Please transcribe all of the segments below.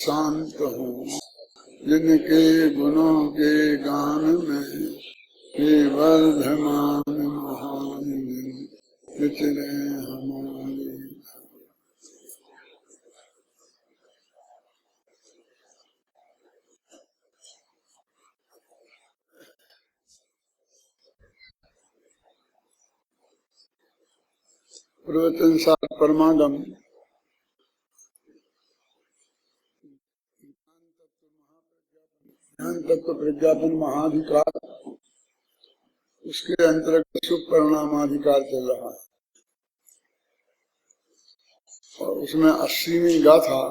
शांत हूँ, जिनके गुणों के गान में हे वर्धमान महान विचरे हमारे। प्रवचन सार परमागम ज्ञान तत्व प्रज्ञापन महाधिकार, उसके अंतर्गत शुभ परिणामाधिकार चल रहा है। और उसमें 80वीं गाथा,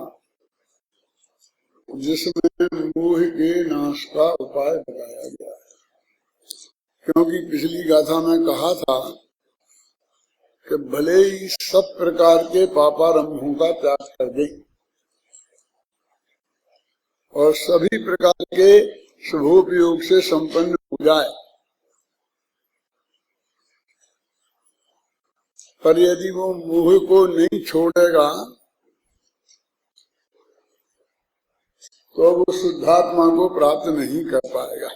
जिसमें मोह के नाश का उपाय बताया गया है। क्योंकि पिछली गाथा में कहा था कि भले ही सब प्रकार के पापारंभों का त्याग कर दें और सभी प्रकार के शुभोपयोग से संपन्न हो जाए, पर यदि वो मोह को नहीं छोड़ेगा तो वो शुद्धात्मा को प्राप्त नहीं कर पाएगा,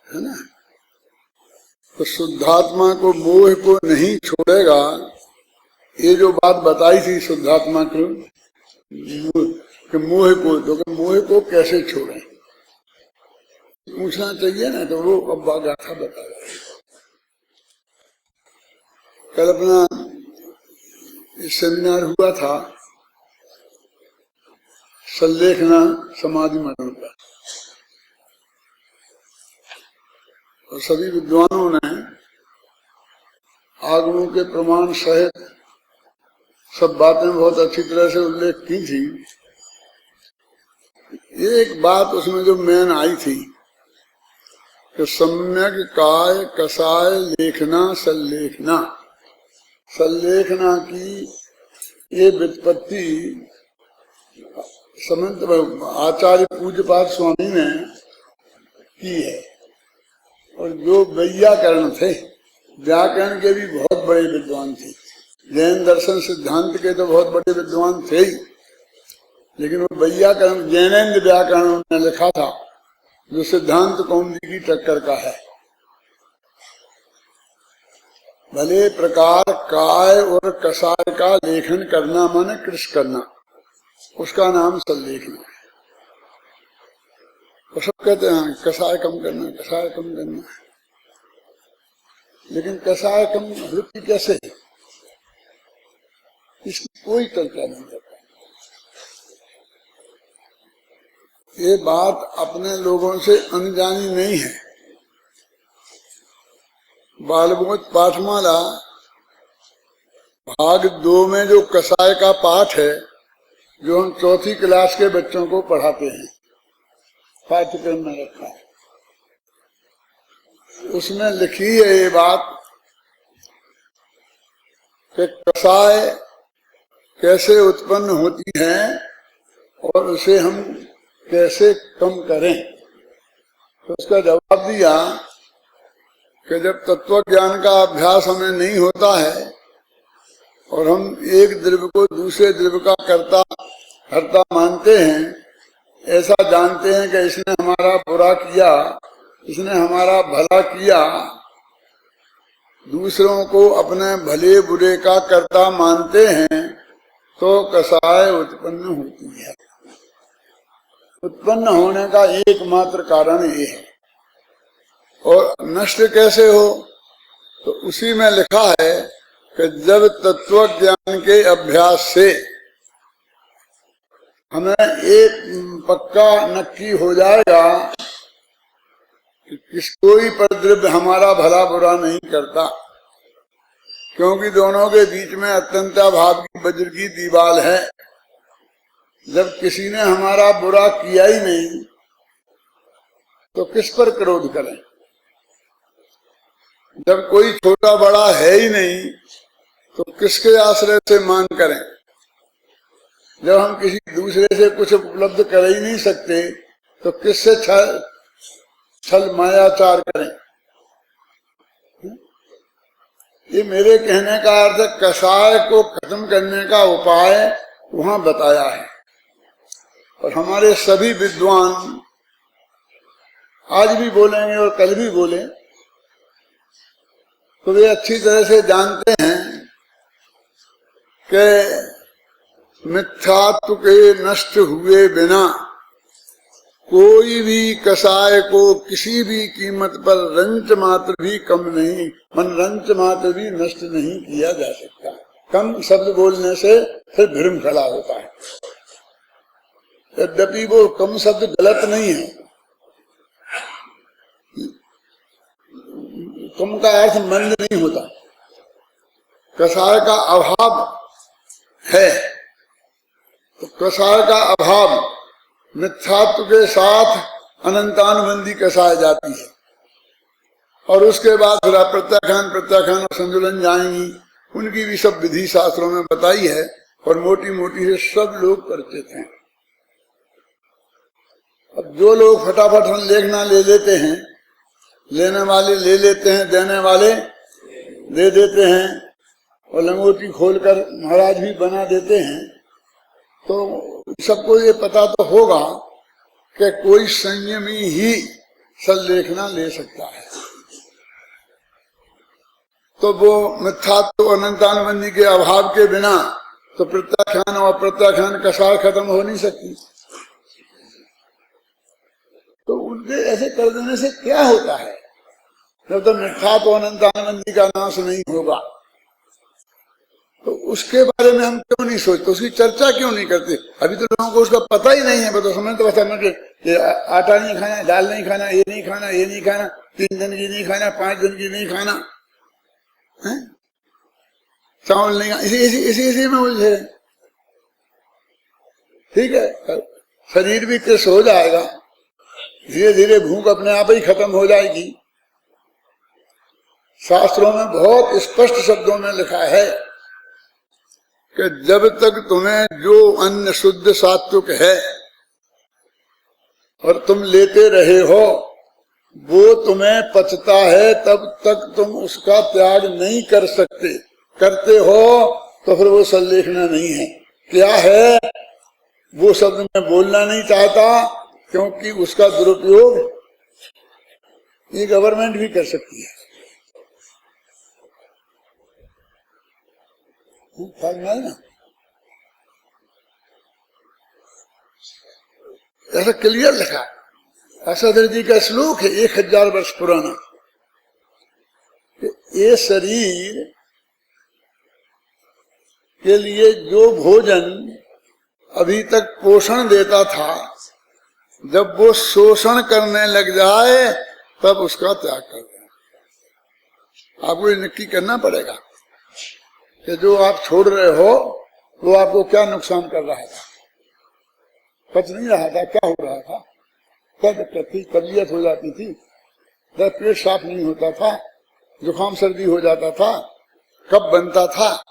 है ना। तो शुद्धात्मा को मोह को नहीं छोड़ेगा, ये जो बात बताई थी शुद्धात्मा को कि मोह को कैसे छोड़ें, पूछना चाहिए ना। तो वो अब गाथा बता रहा है। कल अपना सेमिनार हुआ था सल्लेखना समाधि मंडल का, और सभी विद्वानों ने आगमों के प्रमाण सहित सब बातें बहुत अच्छी तरह से उल्लेख की थी। एक बात उसमें जो मेन आई थी कि सम्यक काय कसाय लेखना सल्लेखना, सल्लेखना की ये व्युत्पत्ति समंत आचार्य पूज्यपाद स्वामी ने की है। और जो वैयाकरण थे, व्याकरण के भी बहुत बड़े विद्वान थे, जैन दर्शन सिद्धांत के तो बहुत बड़े विद्वान थे ही, लेकिन वो वैयाकरण जैनेन्द्र व्याकरण उन्होंने लिखा था जो सिद्धांत कौमुदी की टक्कर का है। भले प्रकार काय और कसाय का लेखन करना माने कृष करना, उसका नाम सल्लेखना है। वो सब कहते हैं कसाय कम करना, कसाय कम करना, लेकिन कसाय कम वृत्ति कैसे, इसकी कोई चर्चा नहीं करता। ये बात अपने लोगों से अनजानी नहीं है। बालबोध पाठमाला भाग 2 में जो कसाय का पाठ है, जो हम 4ठी क्लास के बच्चों को पढ़ाते हैं, पाठ्यक्रम में रखा है, उसमें लिखी है ये बात कि कसाय कैसे उत्पन्न होती है और उसे हम कैसे कम करें। तो उसका जवाब दिया कि जब तत्व ज्ञान का अभ्यास हमें नहीं होता है और हम एक द्रव्य को दूसरे द्रव्य का कर्ता हर्ता मानते हैं, ऐसा जानते हैं कि इसने हमारा बुरा किया, इसने हमारा भला किया, दूसरों को अपने भले बुरे का कर्ता मानते हैं, तो कसाय उत्पन्न होती है। उत्पन्न होने का एकमात्र कारण ये है। और नष्ट कैसे हो, तो उसी में लिखा है कि जब तत्व ज्ञान के अभ्यास से हमें एक पक्का नक्की हो जाएगा कि कोई पर द्रव्य हमारा भला बुरा नहीं करता, क्योंकि दोनों के बीच में अत्यंताभाव की वज्र की दीवार है। जब किसी ने हमारा बुरा किया ही नहीं तो किस पर क्रोध करें। जब कोई छोटा बड़ा है ही नहीं तो किसके आश्रय से मान करें। जब हम किसी दूसरे से कुछ उपलब्ध कर ही नहीं सकते तो किससे छल मायाचार करें। ये मेरे कहने का अर्थ कसाय को खत्म करने का उपाय वहां बताया है। और हमारे सभी विद्वान आज भी बोलेंगे और कल भी बोले तो वे अच्छी तरह से जानते हैं कि मिथ्यात्व के नष्ट हुए बिना कोई भी कसाय को किसी भी कीमत पर रंच मात्र भी कम नहीं, रंच मात्र भी नष्ट नहीं किया जा सकता। कम शब्द बोलने से फिर भ्रम खड़ा होता है। यद्यपि वो कम शब्द गलत नहीं है, कम का अर्थ मंद नहीं होता। कसाय का अभाव है तो कसाय का अभाव मिथ्यात्व के साथ अनंतानुबंधी कसाय जाती है और उसके बाद फिर प्रत्याख्यान और संजुलन जाएंगी। उनकी भी सब विधि शास्त्रों में बताई है और मोटी मोटी से सब लोग करते थे। अब जो लोग फटाफट हम लेखना ले लेते हैं, लेने वाले ले लेते हैं, देने वाले दे देते हैं और लंगोटी खोलकर महाराज भी बना देते हैं, तो सबको ये पता तो होगा कि कोई संयमी ही सल्लेखना ले सकता है। तो वो मिथ्यात्व अनंतानुबंधी के अभाव के बिना तो प्रत्याख्यान और प्रत्याख्यान कसाय खत्म हो नहीं सकती। तो उनके ऐसे कर देने से क्या होता है? जब तक मिथ्यात्व अनंतानुबंधी का नाश नहीं होगा तो उसके बारे में हम क्यों नहीं सोचते, उसकी चर्चा क्यों नहीं करते? अभी तो लोगों को उसका पता ही नहीं है। तो समझ तो बता आटा नहीं खाना, दाल नहीं खाना, ये नहीं खाना, ये नहीं खाना, 3 दिन की नहीं खाना, 5 दिन की नहीं खाना, चावल नहीं खाना, इसी में उलझे। ठीक है, शरीर भी कृष हो जाएगा, धीरे धीरे भूख अपने आप ही खत्म हो जाएगी। शास्त्रों में बहुत स्पष्ट शब्दों में लिखा है कि जब तक तुम्हें जो अन्न शुद्ध सात्विक है और तुम लेते रहे हो वो तुम्हें पचता है, तब तक तुम उसका त्याग नहीं कर सकते। करते हो तो फिर वो सल्लेखना नहीं है। क्या है वो शब्द मैं बोलना नहीं चाहता क्योंकि उसका दुरुपयोग ये गवर्नमेंट भी कर सकती है। ना ऐसा क्लियर लिखा। असाधर जी का श्लोक है 1000 वर्ष पुराना। ये शरीर के लिए जो भोजन अभी तक पोषण देता था, जब वो शोषण करने लग जाए तब उसका त्याग कर देना। आपको ये नक्की करना पड़ेगा कि जो आप छोड़ रहे हो वो आपको क्या नुकसान कर रहा था। पच नहीं रहा था, क्या हो रहा था? क्या दिक्कत थी? तबीयत हो जाती थी, पेट साफ नहीं होता था, जुकाम सर्दी हो जाता था, कब बनता था?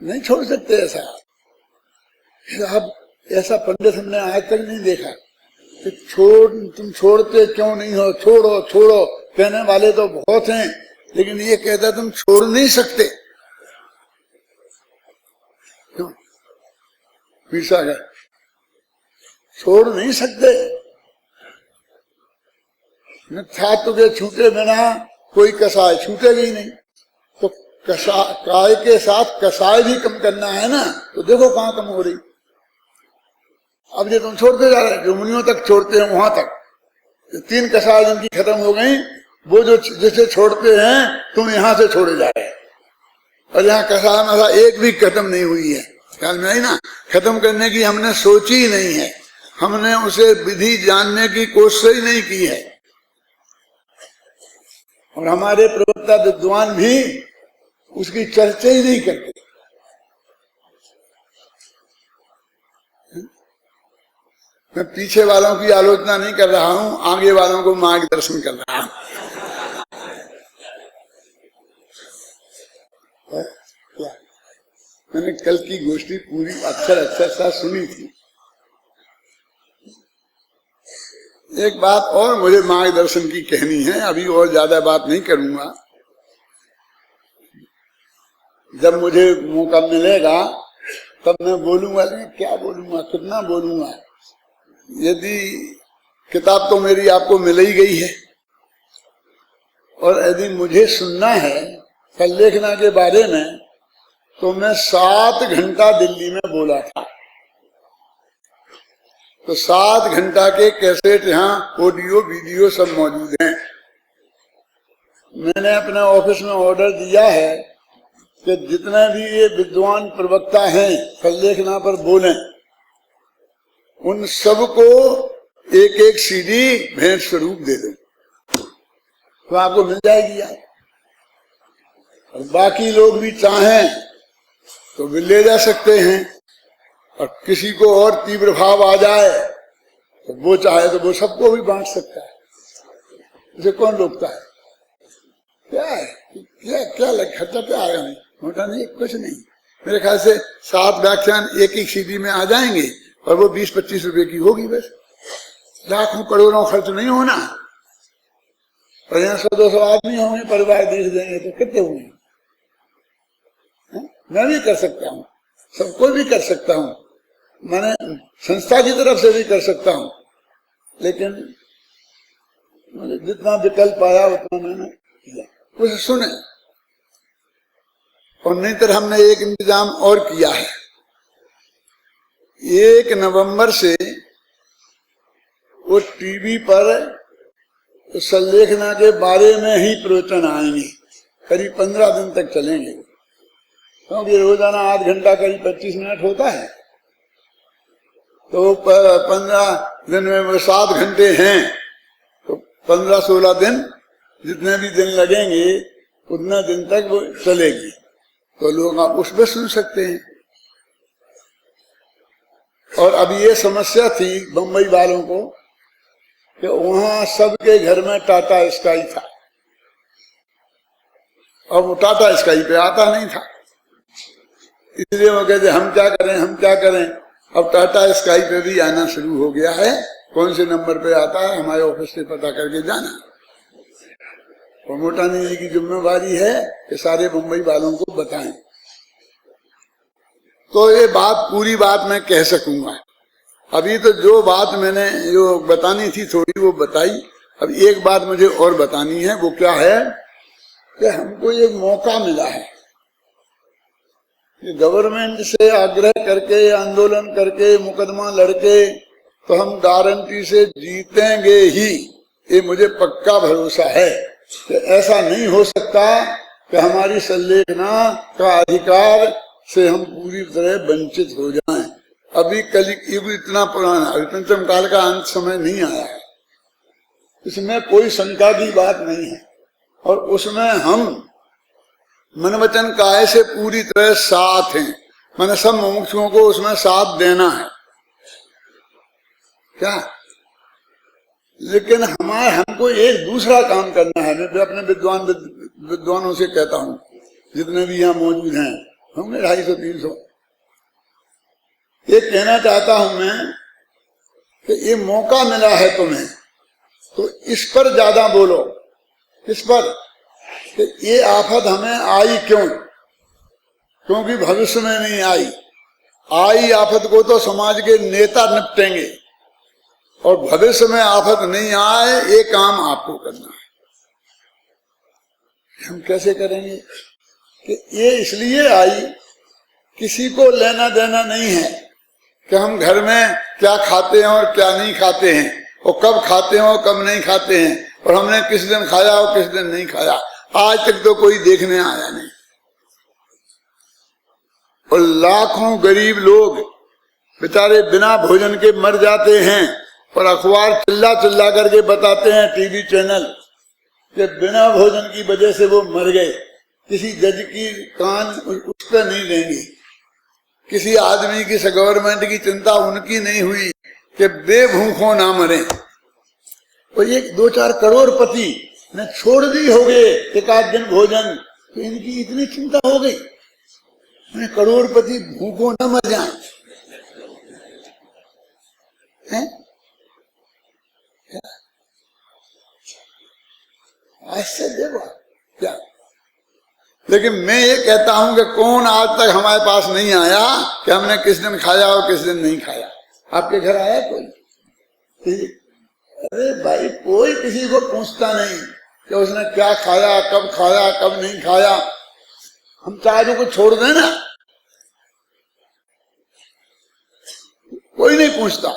नहीं छोड़ सकते ऐसा। अब ऐसा पंडित हमने आज तक नहीं देखा कि तुम छोड़ते क्यों नहीं हो, छोड़ो छोड़ो। कहने वाले तो बहुत हैं, लेकिन ये कहता तुम छोड़ नहीं सकते। क्यों? पीसा गया, छोड़ नहीं सकते। मिथ्यात्व के छूटे बिना कोई कसाय छूटेगा ही नहीं। तो काय के साथ कसाय भी कम करना है ना, तो देखो कहाँ कम हो रही। अब ये तुम छोड़ते जा रहे, जो मुनियों तक छोड़ते हैं वहां तक 3 कसाय जिनकी खत्म हो गई, वो जो जिसे छोड़ते हैं तुम यहां से छोड़े जा रहे, और यहाँ कसाय मसा एक भी खत्म नहीं हुई है। ख्याल में आई ना? खत्म करने की हमने सोची ही नहीं है, हमने उसे विधि जानने की कोशिश ही नहीं की है, और हमारे प्रवक्ता विद्वान भी उसकी चर्चा ही नहीं करते। मैं पीछे वालों की आलोचना नहीं कर रहा हूं, आगे वालों को मार्गदर्शन कर रहा हूं। मैंने कल की गोष्ठी पूरी अक्षर सा सुनी थी। एक बात और मुझे मार्गदर्शन की कहनी है, अभी और ज्यादा बात नहीं करूंगा। जब मुझे मौका मिलेगा तब मैं बोलूंगा, लेकिन क्या बोलूंगा, कितना बोलूंगा। यदि किताब तो मेरी आपको मिल ही गई है, और यदि मुझे सुनना है संलेखना के बारे में, तो मैं 7 घंटा दिल्ली में बोला था। तो 7 घंटा के कैसेट यहाँ ऑडियो वीडियो सब मौजूद हैं। मैंने अपने ऑफिस में ऑर्डर दिया है कि जितने भी ये विद्वान प्रवक्ता हैं संलेखना पर बोलें, उन सबको एक एक सीडी भेंट स्वरूप दे दो, तो आपको मिल जाएगी यार। और बाकी लोग भी चाहें तो भी ले जा सकते हैं, और किसी को और तीव्र भाव आ जाए तो वो चाहे तो वो सबको भी बांट सकता है। इसे कौन रोकता है? क्या है, क्या खर्चा क्या आएगा? नहीं, मोटा नहीं, कुछ नहीं। मेरे ख्याल से 7 व्याख्यान एक सीडी में आ जाएंगे, और वो 20-25 रुपए की होगी बस। लाखों करोड़ों खर्च नहीं होना। और यहाँ 100-200 आदमी होंगे, परिवार देख देंगे तो कितने होंगे? मैं भी कर सकता हूँ, सबको भी कर सकता हूँ, मैंने संस्था की तरफ से भी कर सकता हूँ, लेकिन जितना विकल्प आया उतना मैंने किया। उसे सुने। और नहीं तो हमने एक इंतजाम और किया है। 1 नवंबर से वो टीवी पर संलेखना के बारे में ही प्रवचन आएंगे, करीब 15 दिन तक चलेंगे, क्योंकि रोजाना 8 घंटा करीब 25 मिनट होता है। तो 15 दिन में वो 7 घंटे हैं, तो 15-16 दिन, जितने भी दिन लगेंगे उतना दिन तक वो चलेगी। तो लोग आप उसमें सुन सकते हैं। और अब ये समस्या थी बंबई वालों को कि वहां सबके घर में टाटा स्काई था, और वो टाटा स्काई पे आता नहीं था। इसलिए वो कहते हम क्या करें, हम क्या करें। अब टाटा स्काई पे भी आना शुरू हो गया है। कौन से नंबर पे आता है हमारे ऑफिस से पता करके जाना। और मोटानी जी की जिम्मेवारी है कि सारे मुंबई वालों को बताएं, तो ये बात पूरी बात मैं कह सकूंगा। अभी तो जो बात मैंने जो बतानी थी थोड़ी वो बताई। अब एक बात मुझे और बतानी है। वो क्या है कि हमको एक मौका मिला है कि गवर्नमेंट से आग्रह करके, आंदोलन करके, मुकदमा लड़के तो हम गारंटी से जीतेंगे ही। ये मुझे पक्का भरोसा है कि ऐसा नहीं हो सकता कि हमारी संलेखना का अधिकार से हम पूरी तरह वंचित हो जाएं। अभी कलयुग इतना पुराना, अभी पंचम काल का अंत समय नहीं आया है, इसमें कोई शंका की बात नहीं है। और उसमें हम मन वचन काया से पूरी तरह साथ हैं। मैंने सब मुमुक्षुओं को उसमें साथ देना है क्या। लेकिन हमको एक दूसरा काम करना है। मैं अपने विद्वानों से कहता हूँ, जितने भी यहाँ मौजूद हैं, होंगे 250-300, ये कहना चाहता हूं मैं कि ये मौका मिला है तुम्हें, तो इस पर ज्यादा बोलो। इस पर कि ये आफत हमें आई क्यों? क्योंकि भविष्य में नहीं आई। आई आफत को तो समाज के नेता निपटेंगे, और भविष्य में आफत नहीं आए ये काम आपको करना है। हम कैसे करेंगे कि ये इसलिए आई, किसी को लेना देना नहीं है कि हम घर में क्या खाते हैं और क्या नहीं खाते हैं, और कब खाते हैं और कब नहीं खाते हैं, और हमने किस दिन खाया और किस दिन नहीं खाया। आज तक तो कोई देखने आया नहीं। और लाखों गरीब लोग बेचारे बिना भोजन के मर जाते हैं, और अखबार चिल्ला चिल्ला करके बताते हैं, टीवी चैनल, कि बिना भोजन की वजह से वो मर गए। किसी जज की कान उस पर नहीं देंगे, किसी आदमी की गवर्नमेंट की चिंता उनकी नहीं हुई कि बेभूखों ना मरे। और ये 2-4 करोड़पति ने छोड़ दी हो गए एक आध दिन भोजन, तो इनकी इतनी चिंता हो गई करोड़पति भूखों न मर जाए। आश्चर्य क्या। लेकिन मैं ये कहता हूं कि कौन आज तक हमारे पास नहीं आया कि हमने किस दिन खाया और किस दिन नहीं खाया। आपके घर आया कोई? अरे भाई, कोई किसी को पूछता नहीं कि उसने क्या खाया, कब नहीं खाया। हम चारों को छोड़ दें ना, कोई नहीं पूछता।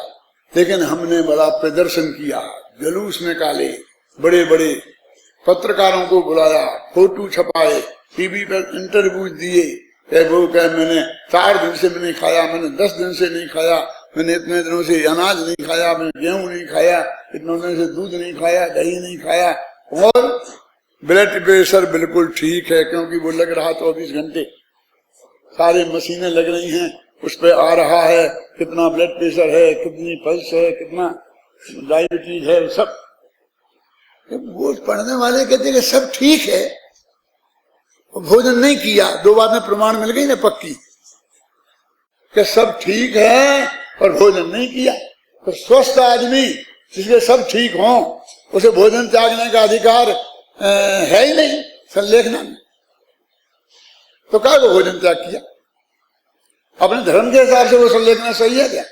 लेकिन हमने बड़ा प्रदर्शन किया, जुलूस निकाले, बड़े बड़े पत्रकारों को बुलाया, फोटो छपाए, टीवी पर इंटरव्यू दिए। वो कहे मैंने 4 दिन से नहीं खाया, मैंने 10 दिन से नहीं खाया, मैंने इतने दिनों से अनाज नहीं खाया, मैंने गेहूं नहीं खाया, इतने दिनों से दूध नहीं खाया, दही नहीं खाया। और ब्लड प्रेशर बिल्कुल ठीक है, क्योंकि वो लग रहा 24 घंटे, सारी मशीनें लग रही हैं, उस पर आ रहा है कितना ब्लड प्रेशर है, कितनी पल्स है, कितना डायबिटीज है, सब। वो पढ़ने वाले कहते कि सब ठीक है, भोजन नहीं किया। 2 बात में प्रमाण मिल गई ना पक्की, कि सब ठीक है और भोजन नहीं किया। तो स्वस्थ आदमी जिसके सब ठीक हो, उसे भोजन त्यागने का अधिकार है ही नहीं संलेखना में। तो क्या वो भोजन त्याग किया? अपने धर्म के हिसाब से वो संलेखना सही है क्या?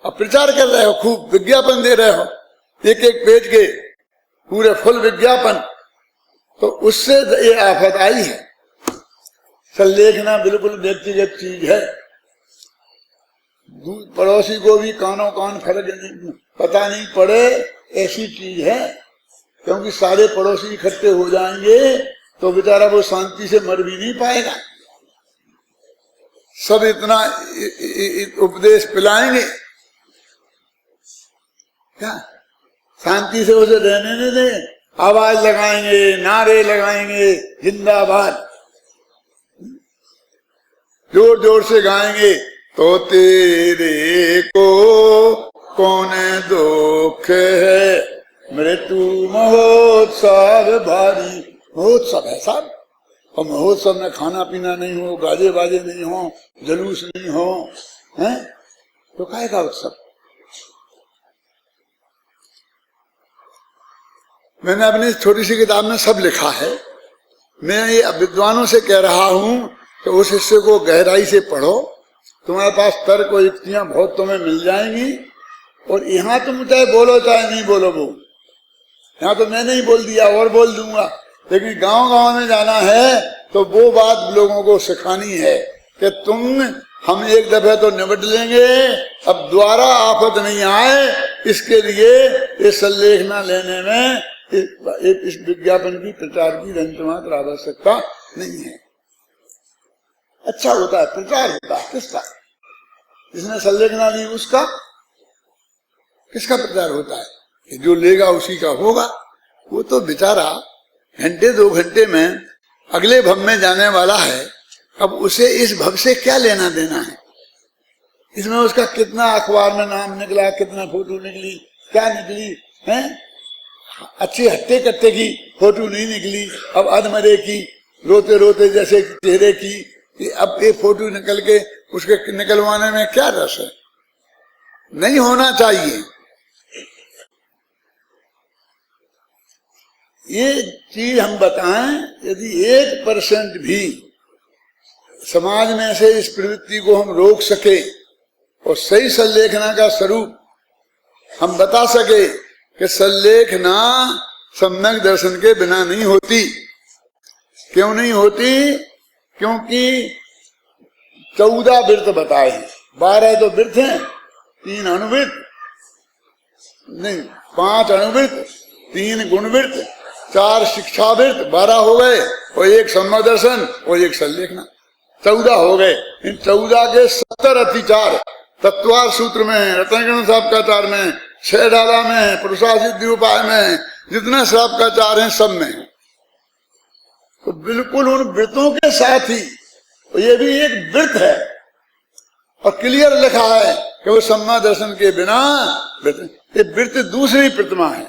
अब प्रचार कर रहे हो, खूब विज्ञापन दे रहे हो, एक एक पेज के पूरे फुल विज्ञापन, तो उससे ये आफत आई है। संलेखना बिल्कुल व्यक्तिगत चीज है। पड़ोसी को भी कानों कान फर्क पता नहीं पड़े, ऐसी चीज है। क्योंकि सारे पड़ोसी इकट्ठे हो जाएंगे तो बेचारा वो शांति से मर भी नहीं पाएगा। सब इतना उपदेश पिलाएंगे, क्या शांति से उसे रहने नहीं दें? आवाज लगाएंगे, नारे लगाएंगे, जिंदाबाद, जोर जोर से गाएंगे, तो तेरे को कौन दुख है, मृत्यु महोत्सव भारी। महोत्सव है साहब, और महोत्सव में खाना पीना नहीं हो, गाजे बाजे नहीं हो, जुलूस नहीं हो, हैं? तो काहे का उत्सव? मैंने अपनी छोटी सी किताब में सब लिखा है। मैं ये विद्वानों से कह रहा हूं कि उस हिस्से को गहराई से पढ़ो, तुम्हारे पास तर्क और युक्तियां बहुत तुम्हें मिल जाएंगी। और यहाँ तुम चाहे बोलो चाहे नहीं बोलो, वो यहाँ तो मैं नहीं बोल दिया और बोल दूंगा, लेकिन गांव गांव में जाना है तो वो बात लोगों को सिखानी है कि हम एक दफे तो निपट लेंगे, अब दोबारा आफत नहीं आए, इसके लिए इस संलेखना लेने में इस विज्ञापन की प्रचार की रंचमात्र आवश्यकता नहीं है। अच्छा होता है, प्रचार होता है। किसका? जिसने संलेखना ली उसका। किसका प्रचार होता है? कि जो लेगा उसी का होगा। वो तो बेचारा घंटे 2 घंटे में अगले भव में जाने वाला है, अब उसे इस भव से क्या लेना देना है? इसमें उसका कितना अखबार में नाम निकला, कितना फोटो निकली, क्या निकली है? अच्छे हट्टे कट्टे की फोटो नहीं निकली, अब अधमरे की, रोते रोते जैसे चेहरे की। अब ये फोटो निकल के उसके निकलवाने में क्या रस है? नहीं होना चाहिए। ये चीज हम बताएं, यदि 1% भी समाज में से इस प्रवृत्ति को हम रोक सके और सही संलेखना का स्वरूप हम बता सके कि संलेखना सम्यक दर्शन के बिना नहीं होती। क्यों नहीं होती? क्योंकि 14 वृत्त बताए हैं, 12 तो वृत्त हैं, 3 अनुवृत्त नहीं, 5 अनुवृत्त, 3 गुणवृत्त, 4 शिक्षावृत्त, 12 हो गए, और 1 सम्यक दर्शन और 1 संलेखना, 14 हो गए। इन 14 के 70 अतिचार तत्वार सूत्र में, रत्नगण श्रावकाचार में, 6 डाला में, पुरुषासिद्धि उपाय में, जितना श्रावकाचार है सब में। तो बिल्कुल उन वृत्तों के साथ ही ये भी एक वृत्त है, और क्लियर लिखा है कि वो सम्मा दर्शन के बिना, ये वृत्त दूसरी प्रतिमा है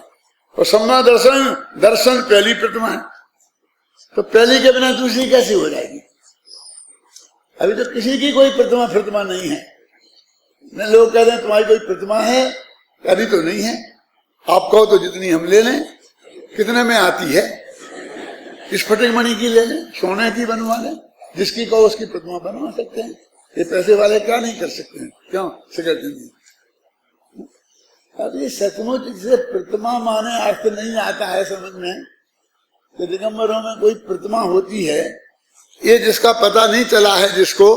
और सम्मा दर्शन पहली प्रतिमा है। तो पहली के बिना दूसरी कैसी हो जाएगी? अभी तो किसी की कोई प्रतिमा नहीं है। न लोग कहते हैं तुम्हारी कोई प्रतिमा है, अभी तो नहीं है। आप कहो तो जितनी हम ले लें। कितने में आती है? स्फटिक मणि की ले लें, सोने की बनवा लें, जिसकी कहो उसकी प्रतिमा बनवा सकते हैं। ये पैसे वाले क्या नहीं कर सकते हैं? क्यों सिगरेट नहीं? अब ये सचमुच से प्रतिमा माने अर्थ नहीं आता है समझ में कि दिगंबरों में कोई प्रतिमा होती है, ये जिसका पता नहीं चला है जिसको,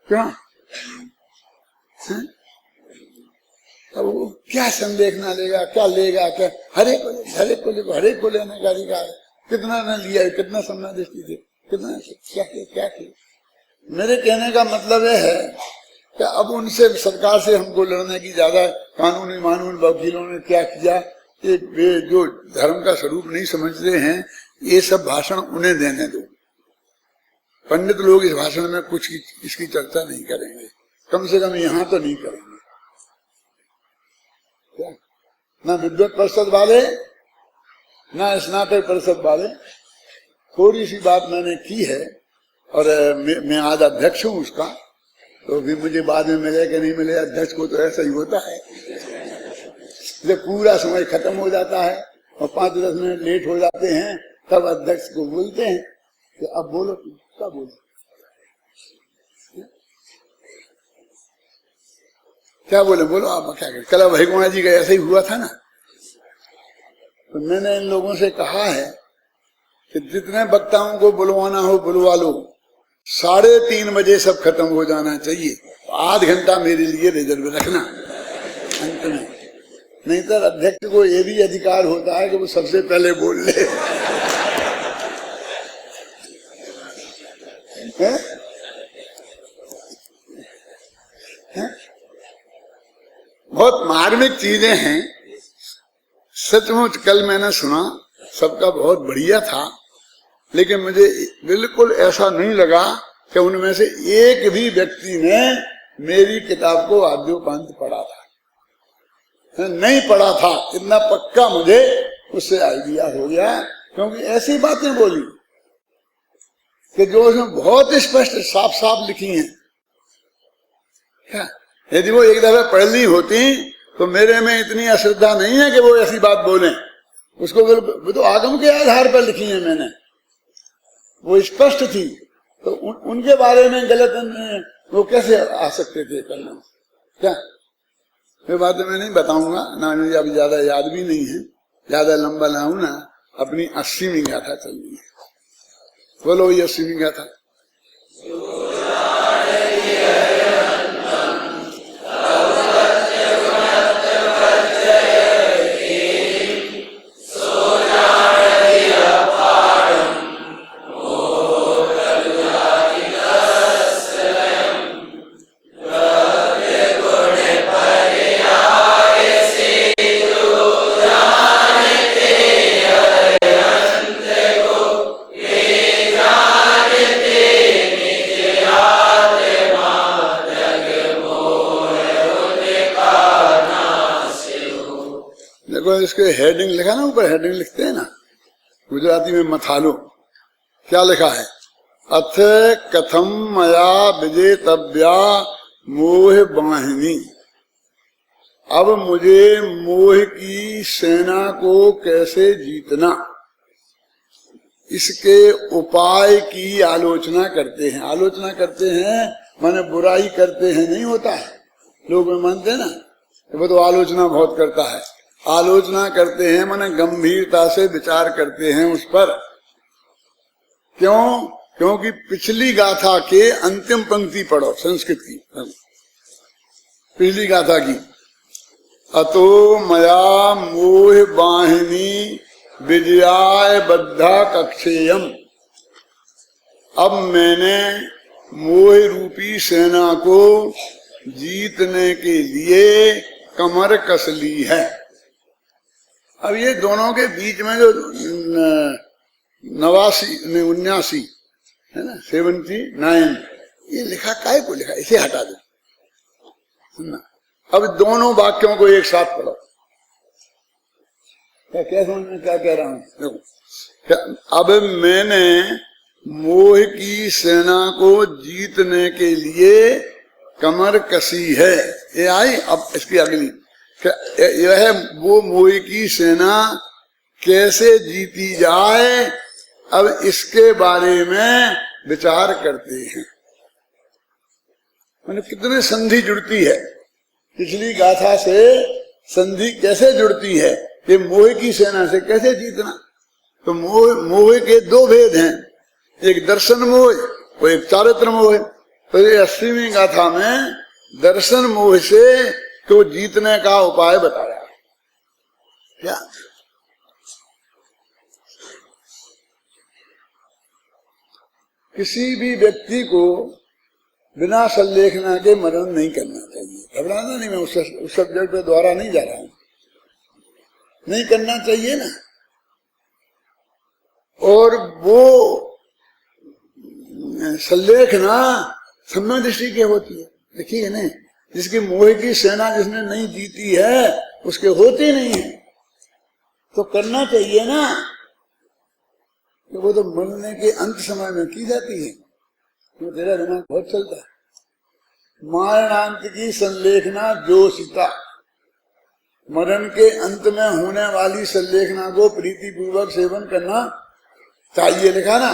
क्या अब वो क्या संदेह ना लेगा, क्या लेगा, क्या हरेक को लेने का अधिकार है। कितना न लिया, कितना समय दृष्टि दे, कितना क्या मेरे कहने का मतलब यह है कि अब उनसे सरकार से हमको लड़ने की ज्यादा कानूनी वकीलों ने क्या किया, ये जो धर्म का स्वरूप नहीं समझते हैं, ये सब भाषण उन्हें देने दो। पंडित लोग इस भाषण में कुछ इसकी चर्चा नहीं करेंगे, कम से कम यहाँ तो नहीं करेंगे। क्या ना विद्वत परिषद वाले ना स्नातक परिषद वाले। थोड़ी सी बात मैंने की है और मैं आज अध्यक्ष हूँ उसका, तो भी मुझे बाद में मिले कि नहीं मिले, अध्यक्ष को तो ऐसा ही होता है, जब पूरा समय खत्म हो जाता है और 5-10 मिनट लेट हो जाते हैं तब अध्यक्ष को बोलते हैं कि अब बोलो, क्या बोलो, क्या बोले, बोलो आप क्या करें। कल भैगुणा जी का ऐसा ही हुआ था ना, तो मैंने इन लोगों से कहा है कि जितने वक्ताओं को बुलवाना हो बुलवा लो, 3:30 बजे सब खत्म हो जाना चाहिए, आध घंटा मेरे लिए रिजर्व रखना अंत में। नहीं तो अध्यक्ष को ये भी अधिकार होता है कि वो सबसे पहले बोल ले। बहुत मार्मिक चीजें हैं सचमुच। कल मैंने सुना, सबका बहुत बढ़िया था, लेकिन मुझे बिल्कुल ऐसा नहीं लगा कि उनमें से एक भी व्यक्ति ने मेरी किताब को आद्योपांत पढ़ा था। नहीं पढ़ा था, इतना पक्का मुझे उससे आइडिया हो गया, क्योंकि ऐसी बातें बोली कि जो उसमें बहुत स्पष्ट साफ साफ लिखी हैं। क्या यदि वो एक दफे पढ़ ली होती तो मेरे में इतनी अश्रद्धा नहीं है कि वो ऐसी बात बोले। उसको वो तो आगम के आधार पर लिखी है मैंने, वो स्पष्ट थी, तो उनके बारे में गलत वो कैसे आ सकते थे करना। क्या ये बातें मैं नहीं बताऊंगा ना, मुझे अभी ज्यादा याद भी नहीं है, ज्यादा लंबा लाऊं ना, अपनी 80वीं गाथा चल रही है। बोलो ये 80वीं गाथा। इसके हेडिंग लिखा ना, ऊपर हेडिंग लिखते हैं ना गुजराती में, मथालो क्या लिखा है, अथ कथम मया विजेतव्या मोह वाहिनी। अब मुझे मोह की सेना को कैसे जीतना, इसके उपाय की आलोचना करते हैं। आलोचना करते हैं माने बुराई करते हैं नहीं होता है, लोग मानते हैं ना वो तो आलोचना बहुत करता है। आलोचना करते हैं माने गंभीरता से विचार करते हैं उस पर। क्यों? क्योंकि पिछली गाथा के अंतिम पंक्ति पढ़ो संस्कृत की, पिछली गाथा की, अतो मया मोह वाहिनी विजयाय बद्धा कक्षेयम। अब मैंने मोह रूपी सेना को जीतने के लिए कमर कस ली है। अब ये दोनों के बीच में जो 79 है ना, 79, ये लिखा काहे को लिखा, इसे हटा दो सुनना। अब दोनों वाक्यों को एक साथ पढ़ो। क्या समझ में क्या कह रहा हूं? देखो, अब मैंने मोह की सेना को जीतने के लिए कमर कसी है, ये आई। अब इसकी अगली यह है, वो मोह की सेना कैसे जीती जाए अब इसके बारे में विचार करते हैं। मैंने कितने संधि जुड़ती है, पिछली गाथा से संधि कैसे जुड़ती है कि मोह की सेना से कैसे जीतना। तो मोह के दो भेद हैं, एक दर्शन मोह और एक चारित्र मोह। तो ये 80वीं गाथा में दर्शन मोह से तो जीतने का उपाय बताया। क्या किसी भी व्यक्ति को बिना संलेखना के मरण नहीं करना चाहिए। घबराना नहीं, मैं उस सब्जेक्ट पे द्वारा नहीं जा रहा हूं, नहीं करना चाहिए ना। और वो संलेखना सम्यक दृष्टि के होती है, देखिए ना, जिसकी मोह की सेना जिसने नहीं जीती है उसके होती नहीं है, तो करना चाहिए ना। तो वो तो मरने के अंत समय में की जाती है। तो तेरा दिमाग बहुत चलता है। मरणांत की संलेखना जोशिता, मरण के अंत में होने वाली संलेखना को प्रीति पूर्वक सेवन करना चाहिए, लिखा ना।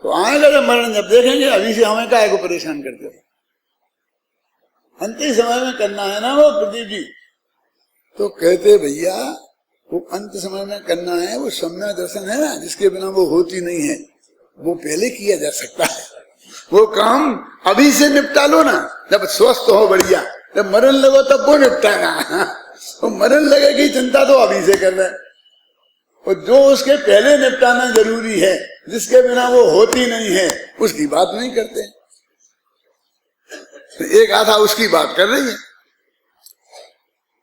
तो आएगा जब मरण, जब देखेंगे अभी से हमें काहे को परेशान करते हो, अंतिम समय में करना है ना वो प्रदीप जी। तो कहते भैया वो अंत समय में करना है, वो सम्यक दर्शन है ना, जिसके बिना वो होती नहीं है, वो पहले किया जा सकता है। वो काम अभी से निपटा लो ना, जब स्वस्थ हो बढ़िया, जब मरण लगो तब वो निपटाना। तो मरण लगे की चिंता तो अभी से कर रहे, और जो उसके पहले निपटाना जरूरी है, जिसके बिना वो होती नहीं है, उसकी बात नहीं करते। तो एक गाथा उसकी बात कर रही है।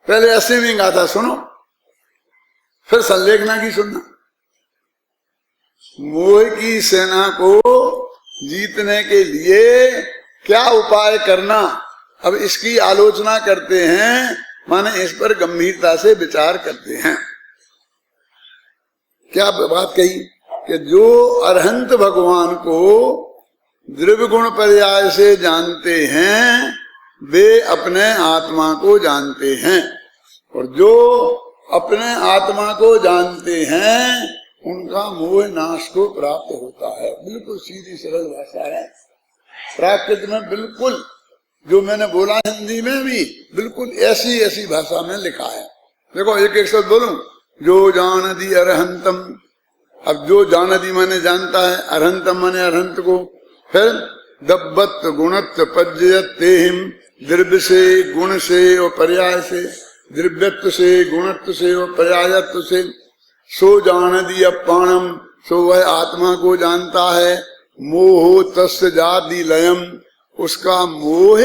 पहले 80वीं गाथा सुनो, फिर संलेखना की सुनना। मोह की सेना को जीतने के लिए क्या उपाय करना, अब इसकी आलोचना करते हैं, माने इस पर गंभीरता से विचार करते हैं। क्या बात कही कि जो अरहंत भगवान को द्रव्य गुण पर्याय से जानते हैं वे अपने आत्मा को जानते हैं, और जो अपने आत्मा को जानते हैं उनका मोह नाश को प्राप्त होता है। बिल्कुल सीधी सरल भाषा है, प्राकृत में बिल्कुल जो मैंने बोला हिंदी में भी बिल्कुल ऐसी ऐसी भाषा में लिखा है। देखो एक एक शब्द बोलूं, जो जानति अरहंतम। अब जो जानति माने जानता है, अरहंतम माने अरहंत को। फिर दब्बत गुणत्व पज्यत तेहिम, द्रव्य से गुण से और पर्याय से, द्रव्यत्व से गुणत्व से और पर्यायत्व से। सो जानति अपाणम, सो वह आत्मा को जानता है। मोह तस्य जाति लयम, उसका मोह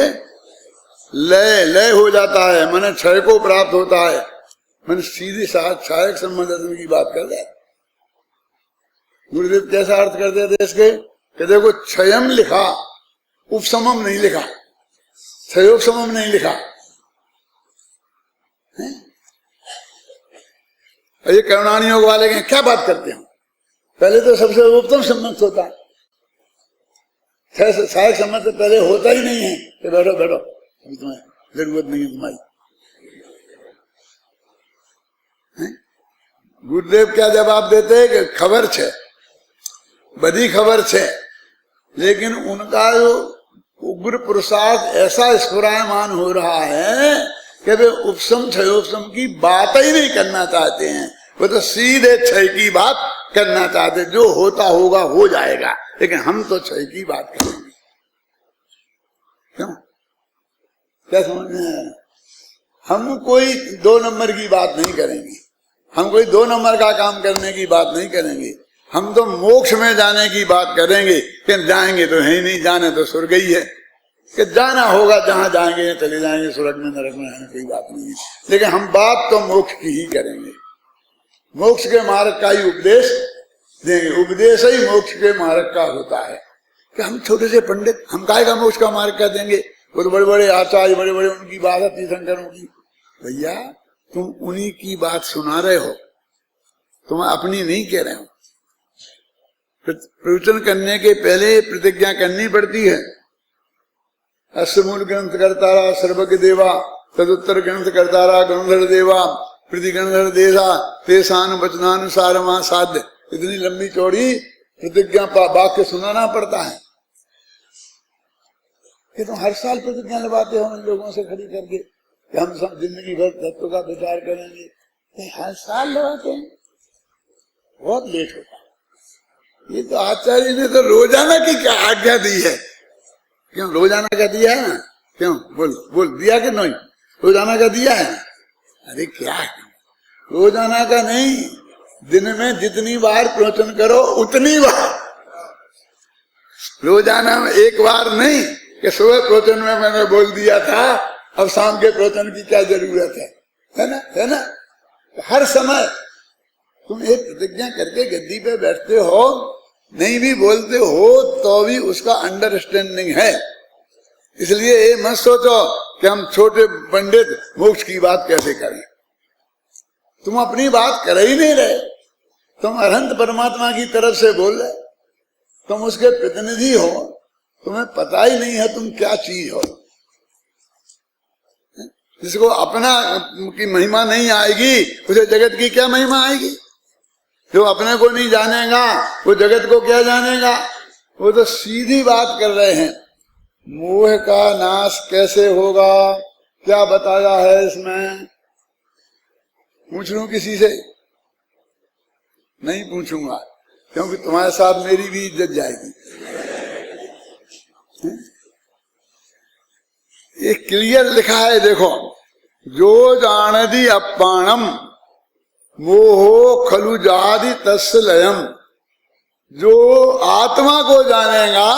लय लय हो जाता है, माने क्षय को प्राप्त होता है। मैंने सीधी सहायक संबंध की बात कर रहे। गुरुदेव कैसा अर्थ करते थे इसके कि देखो क्षयम लिखा, उपसमम नहीं लिखा, क्षयोपसमम नहीं लिखा। ये करुणानी योग वाले के क्या बात करते हो, पहले तो सबसे उत्तम सम्मत होता है, सहायक सम्मत से पहले होता ही नहीं है कि बैठो बैठो, तुम्हें जरूरत नहीं है तुम्हारी। गुरुदेव क्या जवाब देते हैं कि खबर छे, बड़ी खबर छे, लेकिन उनका जो उग्र पुरुषार्थ ऐसा स्फुरायमान हो रहा है कि वे उपसम क्षयोपसम की बात ही नहीं करना चाहते हैं। वो तो सीधे क्षय की बात करना चाहते, जो होता होगा हो जाएगा, लेकिन हम तो क्षय की बात करेंगे। क्यों, क्या समझ में आया? हम कोई 2 नंबर की बात नहीं करेंगे, हम कोई 2 नंबर का काम करने की बात नहीं करेंगे। हम तो मोक्ष में जाने की बात करेंगे कि जाएंगे तो है ही नहीं, जाने तो स्वर्ग ही है, कि जाना होगा जहां जाएंगे चले जाएंगे, स्वर्ग में नरक में है, कोई बात नहीं है। लेकिन हम बात तो मोक्ष की ही करेंगे, मोक्ष के मार्ग का ही उपदेश देंगे। उपदेश ही मोक्ष के मार्ग का होता है। कि हम छोटे से पंडित, हम काहे का मोक्ष का मार्ग का देंगे? वो तो बड़े बड़े आचार्य, बड़े बड़े उनकी बात है तीर्थंकरों की। भैया तुम उन्हीं की बात सुना रहे हो, तुम अपनी नहीं कह रहे हो। प्रवचन करने के पहले प्रतिज्ञा करनी पड़ती है। अस्य मूल ग्रंथ करतारा सर्वज्ञ देवा, तदुत्तर ग्रंथ करतारा गणधर देवा, प्रति गणधर देसा तेसान वचनानुसार साध्य। इतनी लंबी चौड़ी प्रतिज्ञा वाक्य सुनाना पड़ता है कि तुम हर साल प्रतिज्ञा लगाते हो इन लोगों से खड़ी करके कि हम सब जिंदगी भर तत्व का विचार करेंगे। हर साल लगाते हैं, बहुत लेट होता है। ये तो आचार्य ने तो रोजाना की क्या आज्ञा दी है। क्यों रोजाना का दिया है ना? क्यों बोल दिया कि नहीं? रोजाना का दिया है। अरे क्या रोजाना का नहीं, दिन में जितनी बार प्रवचन करो उतनी बार। रोजाना में एक बार नहीं कि सुबह प्रवचन में मैंने बोल दिया था, अब शाम के प्रवचन की क्या जरूरत है ना? है ना? हर समय तुम एक प्रतिज्ञा करके गद्दी पे बैठते हो, नहीं भी बोलते हो तो भी उसका अंडरस्टैंडिंग है। इसलिए ये मत सोचो कि हम छोटे पंडित मोक्ष की बात कैसे करें। तुम अपनी बात कर ही नहीं रहे, तुम अनंत परमात्मा की तरफ से बोल रहे, तुम उसके प्रतिनिधि हो, तुम्हें पता ही नहीं है तुम क्या चीज हो। जिसको अपना की महिमा नहीं आएगी उसे जगत की क्या महिमा आएगी। जो अपने को नहीं जानेगा वो जगत को क्या जानेगा। वो तो सीधी बात कर रहे हैं, मोह का नाश कैसे होगा, क्या बताया है इसमें। पूछ लूं किसी से? नहीं पूछूंगा, क्योंकि तुम्हारे साथ मेरी भी इज्जत जाएगी। ये क्लियर लिखा है, देखो, जो जानदी अपाणम मोहो खलु जादि तस्य लयम। जो आत्मा को जानेगा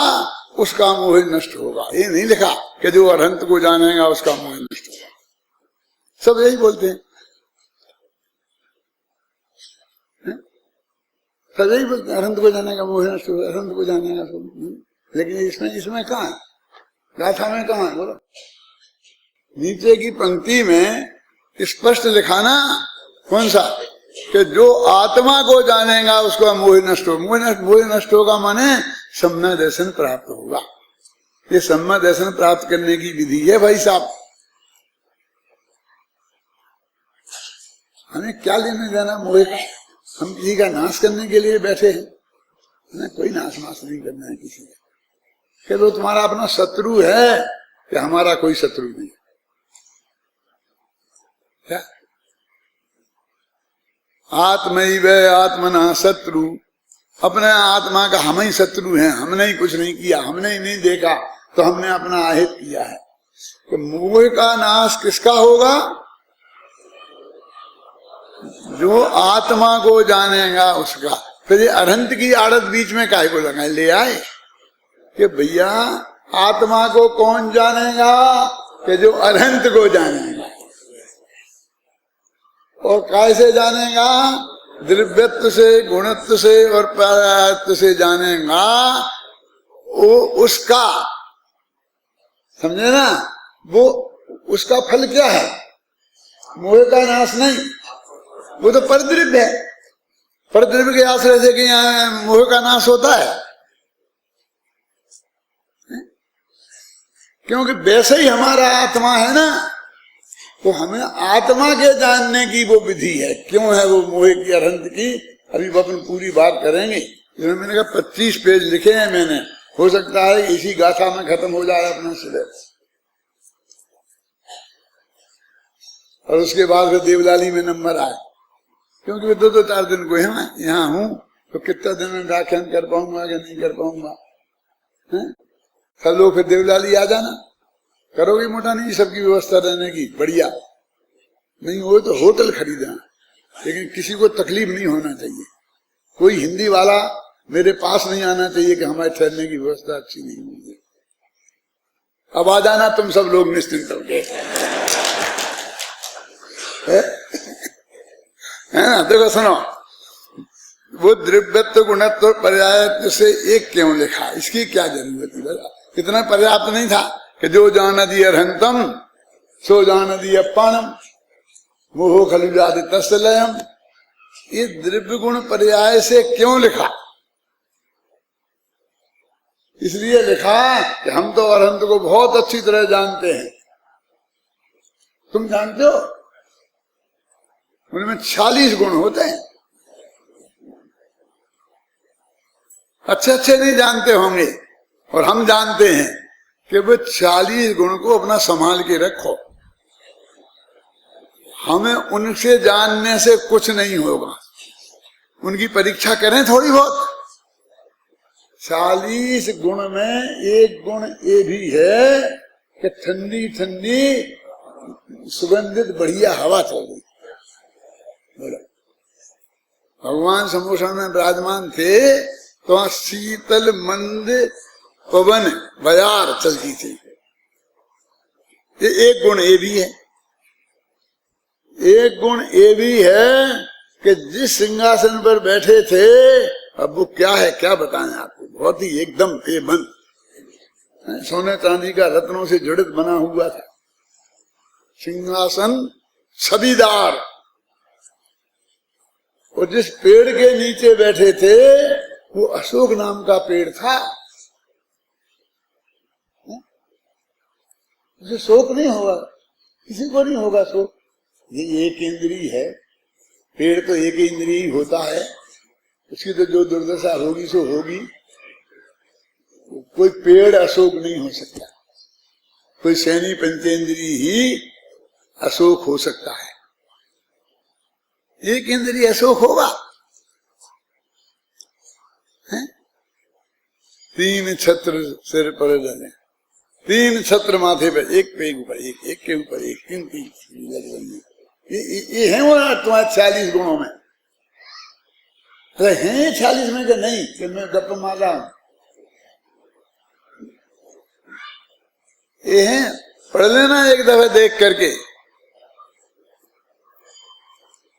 उसका मोह नष्ट होगा। ये नहीं लिखा कि जो अनंत को जानेगा उसका मोह नष्ट होगा। सब यही बोलते हैं, सब यही बोलते हैं, अनंत को जानेगा मोह नष्ट होगा, अनंत को जानेगा सब। लेकिन इसमें कहाँ है? गाथा में कहाँ है? बोलो। नीचे की पंक्ति में स्पष्ट लिखा ना, कौन सा? कि जो आत्मा को जानेगा उसका मोह नष्ट हो। मोह नष्ट होगा माने सम्यक दर्शन प्राप्त होगा। ये सम्यक दर्शन प्राप्त करने की विधि है भाई साहब। हमें क्या लेने देना मोह का? हम किसी का नाश करने के लिए बैठे हैं? हमें कोई नाश नहीं करना है किसी का। कि वो तुम्हारा अपना शत्रु है कि हमारा कोई शत्रु नहीं। क्या आत्मैव आत्मना शत्रु, अपने आत्मा का हम ही शत्रु हैं। हमने ही कुछ नहीं किया, हमने ही नहीं देखा तो हमने अपना आहित किया है। तो मोह का नाश किसका होगा? जो आत्मा को जानेगा उसका। फिर ये अनंत की आड़त बीच में काहे को लगा ले आए कि भैया आत्मा को कौन जानेगा? कि जो अनंत को जानेगा। और कैसे जानेगा? द्रव्यत्व से, गुणत्व से और पर्यायत्व से जानेगा। वो उसका, समझे ना? वो उसका फल क्या है? मोह का नाश नहीं, वो तो परद्रव्य है। परद्रव्य के आश्रय से कि यहाँ मोह का नाश होता है। क्योंकि वैसे ही हमारा आत्मा है ना, तो हमें आत्मा के जानने की वो विधि है। क्यों है वो मोह की अनंत की? अभी वो अपन पूरी बात करेंगे। मैंने कहा 25 पेज लिखे हैं मैंने, हो सकता है इसी गाथा में खत्म हो जाए अपना सिलेबस। और उसके बाद फिर देवलाली में नंबर आए, क्योंकि मैं 2-4 दिन को यहाँ हूँ, तो कितना दिन में व्याख्यान कर पाऊंगा कि नहीं कर पाऊंगा। सब लोग फिर देवलाली आ जाना, करोगे मोटा नहीं सबकी व्यवस्था रहने की, बढ़िया नहीं हो तो होटल खरीदना, लेकिन किसी को तकलीफ नहीं होना चाहिए। कोई हिंदी वाला मेरे पास नहीं आना चाहिए कि हमारे ठहरने की व्यवस्था अच्छी नहीं हुई। अब आ जाना तुम सब लोग निश्चिंत होके, है ना? देखो सुनो, वो द्रव्यत्व गुणत्व पर्यायत्व से एक क्यों लिखा? इसकी क्या जरूरत है? इतना पर्याप्त नहीं था कि जो जानदी अर्हंतम सो जानदी अपाणम मोह खलु जादि तस्य लयम। ये द्रव्य गुण पर्याय से क्यों लिखा? इसलिए लिखा कि हम तो अरहंत को बहुत अच्छी तरह जानते हैं। तुम जानते हो उनमें 40 गुण होते हैं। अच्छे अच्छे नहीं जानते होंगे, और हम जानते हैं कि वो 40 गुण को अपना संभाल के रखो। हमें उनसे जानने से कुछ नहीं होगा, उनकी परीक्षा करें थोड़ी बहुत। 40 गुण में एक गुण ये भी है कि ठंडी ठंडी सुगंधित बढ़िया हवा चल रही। बोलो, भगवान सम्भूषण में विराजमान थे तो वहां शीतल मंद पवन बयार चलती थी। ये एक गुण ये भी है। एक गुण ये भी है कि जिस सिंहासन पर बैठे थे, अब वो क्या है क्या बताएं आपको, बहुत ही एकदम बेबंद सोने चांदी का रत्नों से जड़ित बना हुआ था सिंहासन, छबीदार। और जिस पेड़ के नीचे बैठे थे वो अशोक नाम का पेड़ था। उसे शोक नहीं होगा, किसी को नहीं होगा शोक। ये एक इंद्रिय है, पेड़ तो एक इंद्रिय ही होता है, उसकी तो जो दुर्दशा होगी सो होगी। कोई पेड़ अशोक नहीं हो सकता, कोई सैनी पंचेंद्रिय ही अशोक हो सकता है। एक इंद्रिय अशोक होगा। 3 छत्र सिर पर डले, 3 छत्र माथे पर, एक पे ऊपर एक, एक के ऊपर एक, 3 ये है वो तुम्हारे 40 गुणों में। अरे हैं 40 में कि नहीं कि मैं गप मार रहा हूं? ये हैं, पढ़ लेना एक दफे देख करके।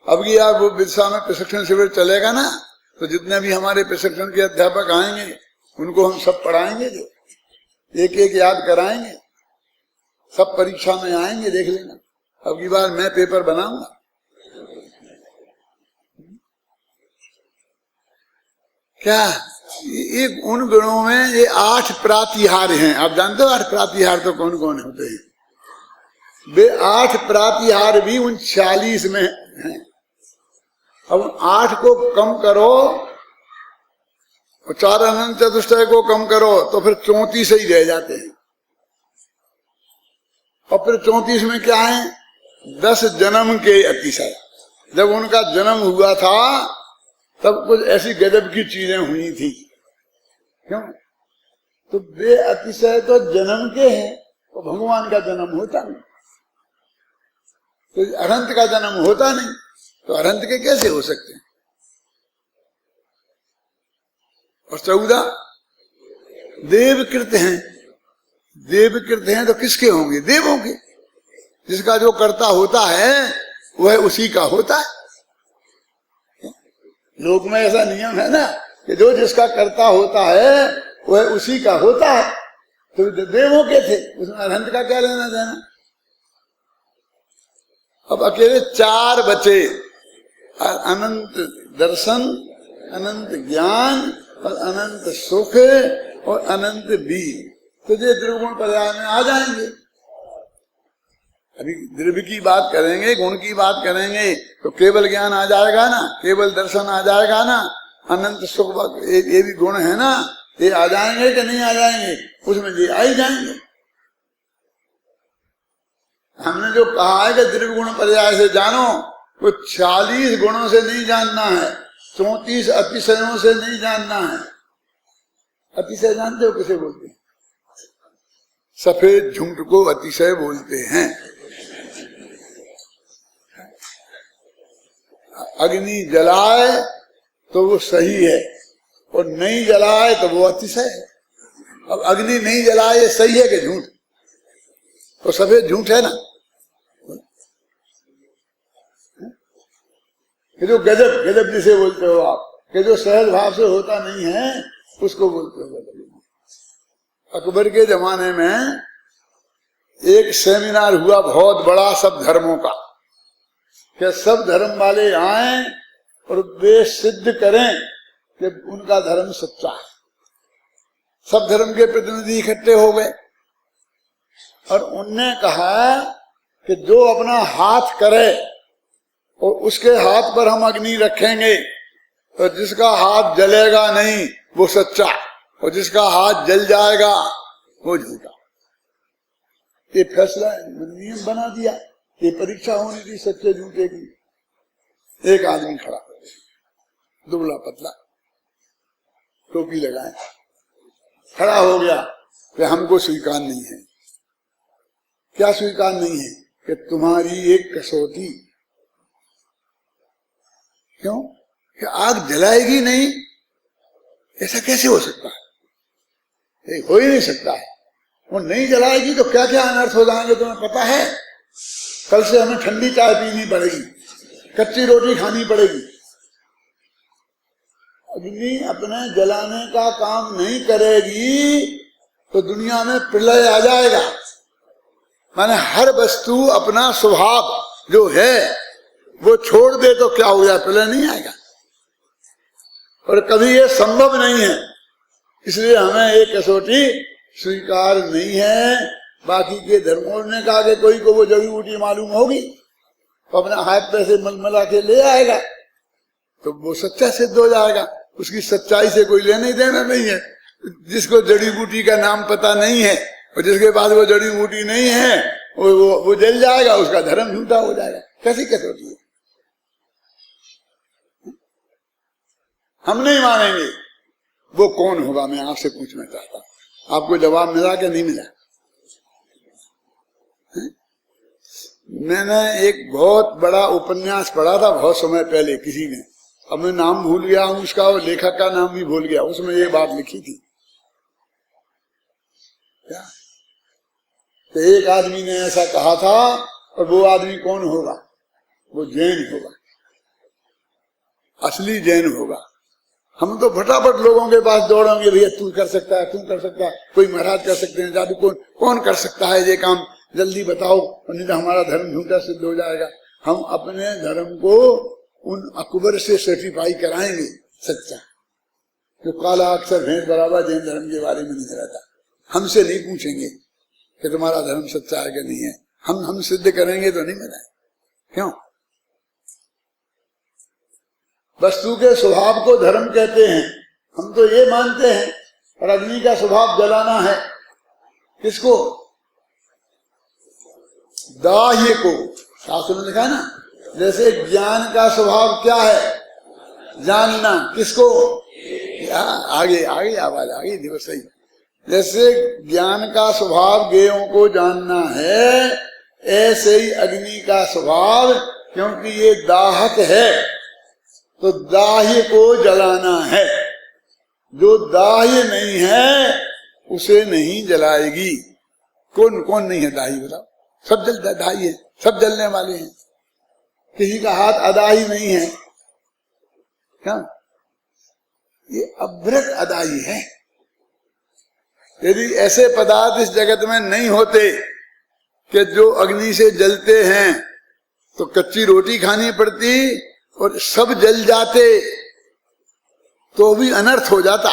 अब की आप वो बिरसा में प्रशिक्षण शिविर चलेगा ना, तो जितने भी हमारे प्रशिक्षण के अध्यापक आएंगे उनको हम सब पढ़ाएंगे, जो एक एक याद कराएंगे, सब परीक्षा में आएंगे, देख लेना। अब की बार मैं पेपर बनाऊंगा। क्या ये उन गुणों में ये 8 प्रातिहार हैं। आप जानते हो 8 प्रातिहार तो कौन कौन होते हैं? वे 8 प्रातिहार भी उन 40 में हैं। अब 8 को कम करो, 4 अनंत चतुष्टय को कम करो तो फिर 34 ही रह जाते हैं। और फिर 34 में क्या है? 10 जन्म के अतिशय। जब उनका जन्म हुआ था तब कुछ ऐसी गजब की चीजें हुई थी। क्यों? तो वे अतिशय तो जन्म के हैं, तो भगवान का जन्म होता नहीं, तो अनंत का जन्म होता नहीं, तो अनंत के कैसे हो सकते हैं? और 14 देवकृत हैं। देवकृत हैं तो किसके होंगे? देवों के। जिसका जो कर्ता होता है वह उसी का होता है। लोक में ऐसा नियम है ना कि जो जिसका कर्ता होता है वह उसी का होता है। तो देवों के थे, उसमें अनंत का क्या लेना देना? अब अकेले 4 बचे, अनंत दर्शन, अनंत ज्ञान और अनंत सुख और अनंत बीज। तो ये द्रव्य पर्याय में आ जाएंगे। अभी द्रव्य की बात करेंगे, गुण की बात करेंगे तो केवल ज्ञान आ जाएगा ना, केवल दर्शन आ जाएगा ना, अनंत सुख ये भी गुण है ना, ये आ जाएंगे कि नहीं आ जाएंगे? उसमें ये आ ही जाएंगे। हमने जो कहा है कि द्रव्य गुण पर्याय से जानो, वो 40 गुणों से नहीं जानना है, 34 अतिशयों से नहीं जानना है। अतिशय जानते हो किसे बोलते हैं? सफेद झूठ को अतिशय बोलते हैं। अग्नि जलाए तो वो सही है, और नहीं जलाए तो वो अतिशय है। अब अग्नि नहीं जलाए ये सही है कि झूठ? तो सफेद झूठ है ना। कि जो गजब गजब जिसे बोलते हो आप, कि जो सहज भाव से होता नहीं है उसको बोलते हो गजब। अकबर के जमाने में एक सेमिनार हुआ बहुत बड़ा सब धर्मों का, कि सब धर्म वाले आए और वे सिद्ध करें कि उनका धर्म सच्चा है। सब धर्म के प्रतिनिधि इकट्ठे हो गए और उनने कहा कि जो अपना हाथ करे और उसके हाथ पर हम अग्नि रखेंगे तो जिसका हाथ जलेगा नहीं वो सच्चा, और जिसका हाथ जल जाएगा वो झूठा। ये फैसला नियम बना दिया। ये परीक्षा होनी थी सच्चे झूठे की। एक आदमी खड़ा, दुबला पतला, टोपी लगाए, खड़ा हो गया कि हमको स्वीकार नहीं है। क्या स्वीकार नहीं है? कि तुम्हारी एक कसौटी। क्यों? कि आग जलाएगी नहीं, ऐसा कैसे हो सकता है? ये हो ही नहीं सकता है। वो नहीं जलाएगी तो क्या क्या अनर्थ हो जाएंगे तुम्हें पता है? कल से हमें ठंडी चाय पीनी पड़ेगी, कच्ची रोटी खानी पड़ेगी। अग्नि अपने जलाने का काम नहीं करेगी तो दुनिया में प्रलय आ जाएगा। माने हर वस्तु अपना स्वभाव जो है वो छोड़ दे तो क्या हो गया? प्रलय नहीं आएगा। और कभी ये संभव नहीं है, इसलिए हमें एक कसौटी स्वीकार नहीं है। बाकी के धर्मों ने कहा कि कोई को वो जड़ी बूटी मालूम होगी तो अपने हाथ पैसे मलमला के ले आएगा तो वो सच्चा सिद्ध हो जाएगा। उसकी सच्चाई से कोई लेने देना नहीं है। जिसको जड़ी बूटी का नाम पता नहीं है और जिसके पास वो जड़ी बूटी नहीं है वो जल जाएगा, उसका धर्म झूठा हो जाएगा। कैसी कसौटी है? हम नहीं मानेंगे। वो कौन होगा? मैं आपसे पूछना चाहता हूं। आपको जवाब मिला कि नहीं मिला? मैंने एक बहुत बड़ा उपन्यास पढ़ा था बहुत समय पहले किसी ने, अब मैं नाम भूल गया हूं उसका, और लेखक का नाम भी भूल गया। उसमें ये बात लिखी थी क्या? तो एक आदमी ने ऐसा कहा था, और वो आदमी कौन होगा? वो जैन होगा, असली जैन होगा। हम तो फटाफट लोगों के पास दौड़ेंगे, भैया तू कर सकता है, तू कर सकता है, कोई महाराज कर सकते हैं, जादू कौन कर सकता है ये काम, जल्दी बताओ, नहीं तो हमारा धर्म झूठा सिद्ध हो जाएगा। हम अपने धर्म को उन अकबर से सर्टिफाई कराएंगे सच्चा, जो काला अक्षर भेंट बराबर जैन धर्म के बारे में नहीं रहता। हमसे नहीं पूछेंगे कि तुम्हारा धर्म सच्चा है कि नहीं है, हम सिद्ध करेंगे तो नहीं मिलाए। क्यों? वस्तु के स्वभाव को धर्म कहते हैं, हम तो ये मानते हैं। और अग्नि का स्वभाव जलाना है, किसको? दाह्य को। शास्त्र में लिखा है ना, जैसे ज्ञान का स्वभाव क्या है? जानना। किसको? आगे आगे आवाज आ गई थी सही। जैसे ज्ञान का स्वभाव ज्ञेयों को जानना है, ऐसे ही अग्नि का स्वभाव, क्योंकि ये दाहक है तो दाह्य को जलाना है। जो दाह्य नहीं है उसे नहीं जलाएगी। कौन कौन नहीं है दाही? बताओ। सब जल दाही है, सब जलने वाले हैं। किसी का हाथ अदाही नहीं है। क्या? ये अभ्रक अदाही है। यदि ऐसे पदार्थ इस जगत में नहीं होते कि जो अग्नि से जलते हैं तो कच्ची रोटी खानी पड़ती और सब जल जाते तो भी अनर्थ हो जाता।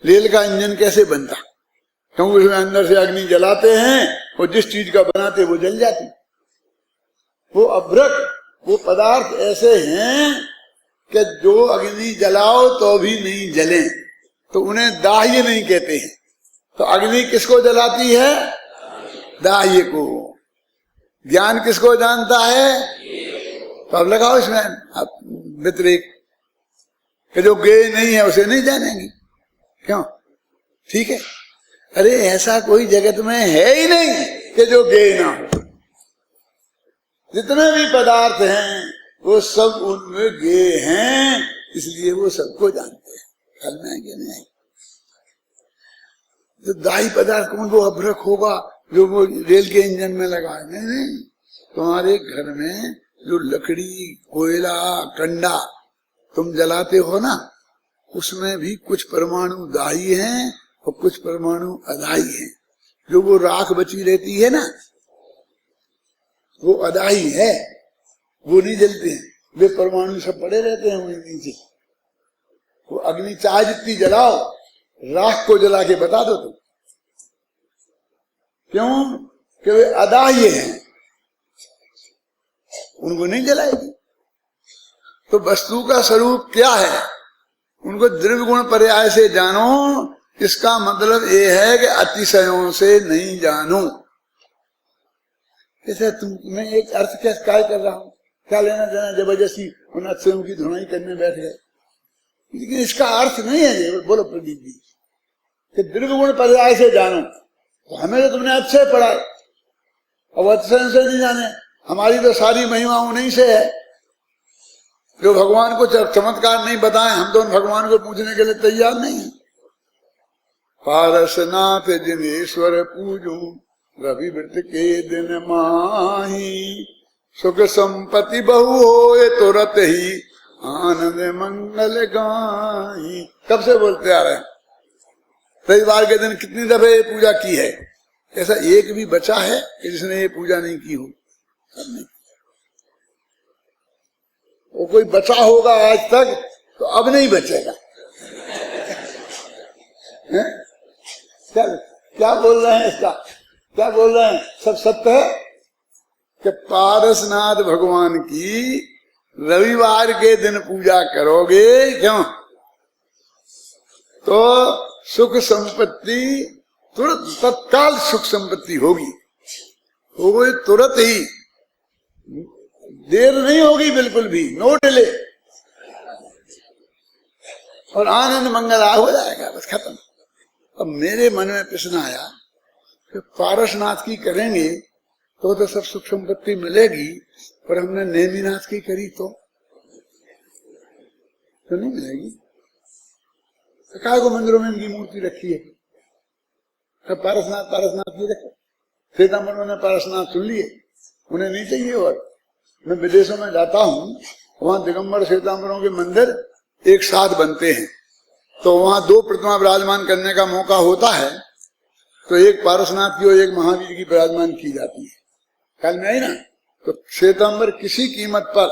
रेल का इंजन कैसे बनता? क्योंकि उसमें अंदर से अग्नि जलाते हैं और जिस चीज का बनाते वो जल जाती। वो अभ्रक, वो पदार्थ ऐसे हैं कि जो अग्नि जलाओ तो भी नहीं जले, तो उन्हें दाह्य नहीं कहते हैं। तो अग्नि किसको जलाती है? दाह्य को। ज्ञान किसको जानता है? तो अब लगाओ इसमें आप व्यतिरेक कि जो ज्ञेय नहीं है उसे नहीं जानेंगे। क्यों? ठीक है। अरे ऐसा कोई जगत में है ही नहीं कि जो ज्ञेय ना हो। जितने भी पदार्थ हैं वो सब उनमें ज्ञेय हैं, इसलिए वो सबको जानते हैं। ख्याल में आएंगे नहीं? तो दाही पदार्थ कौन? वो अभ्रक होगा जो वो रेल के इंजन में लगा है। नहीं, तुम्हारे घर में जो लकड़ी, कोयला, कंडा तुम जलाते हो ना, उसमें भी कुछ परमाणु दाही हैं और कुछ परमाणु अदाही हैं। जो वो राख बची रहती है ना, वो अदाही है, वो नहीं जलते हैं। वे परमाणु सब पड़े रहते हैं वहीं नीचे। वो अग्नि चाहे जितनी जलाओ, राख को जला के बता दो तुम। क्यों? कि वे अदाह्य हैं, उनको नहीं जलाएगी। तो वस्तु का स्वरूप क्या है, उनको द्रव्य गुण पर्याय से जानो। इसका मतलब ये है कि अतिशयों से नहीं जानो। जैसे मैं एक अर्थ क्या काय कर रहा हूं, क्या लेना देना, जबरदस्ती उन अतिशयों की धुनाई करने बैठ गए, लेकिन इसका अर्थ नहीं है ये। बोलो प्रदीप जी कि द्रव्य गुण पर्याय से जानो, तो हमें तो तुमने अच्छे पढ़ाए, अब अतिशय से नहीं जाने। हमारी तो सारी महिमा उन्हीं से है जो भगवान को चमत्कार नहीं बताए। हम तो भगवान को पूछने के लिए तैयार नहीं है। पारसनाथ जिनेश्वर पूजू, रविवृत के दिन माही, सुख संपत्ति बहु होए तुरत ही, आनंद मंगल गाही। कब से बोलते आ रहे हैं, रविवार के दिन कितनी दफे पूजा की है? ऐसा एक भी बचा है कि जिसने ये पूजा नहीं की हो? नहीं। वो कोई बचा होगा आज तक, तो अब नहीं बचेगा। क्या बोल रहे हैं इसका, क्या बोल रहे हैं? सब सत्य है कि पारसनाथ भगवान की रविवार के दिन पूजा करोगे, क्यों? तो सुख संपत्ति तुरंत, तत्काल सुख संपत्ति होगी, होगी तुरंत ही, देर नहीं होगी बिल्कुल भी, नो डिले। और आनंद मंगल हो जाएगा, बस खत्म। अब मेरे मन में प्रश्न आया कि पारसनाथ की करेंगे तो सब सुख संपत्ति मिलेगी, पर हमने नेमिनाथ की करी तो नहीं मिलेगी। काय को मंदिरों में इनकी मूर्ति रखी है, सब पारसनाथ पारसनाथ नहीं रखे। श्वेतांबरों ने पारसनाथ सुन लिए, उन्हें नहीं चाहिए। और मैं विदेशों में जाता हूँ, वहां दिगंबर श्वेतांबरों के मंदिर एक साथ बनते हैं, तो वहां दो प्रतिमा विराजमान करने का मौका होता है, तो एक पारसनाथ की और एक महावीर की विराजमान की जाती है। कल में आई ना, तो श्वेतांबर किसी कीमत पर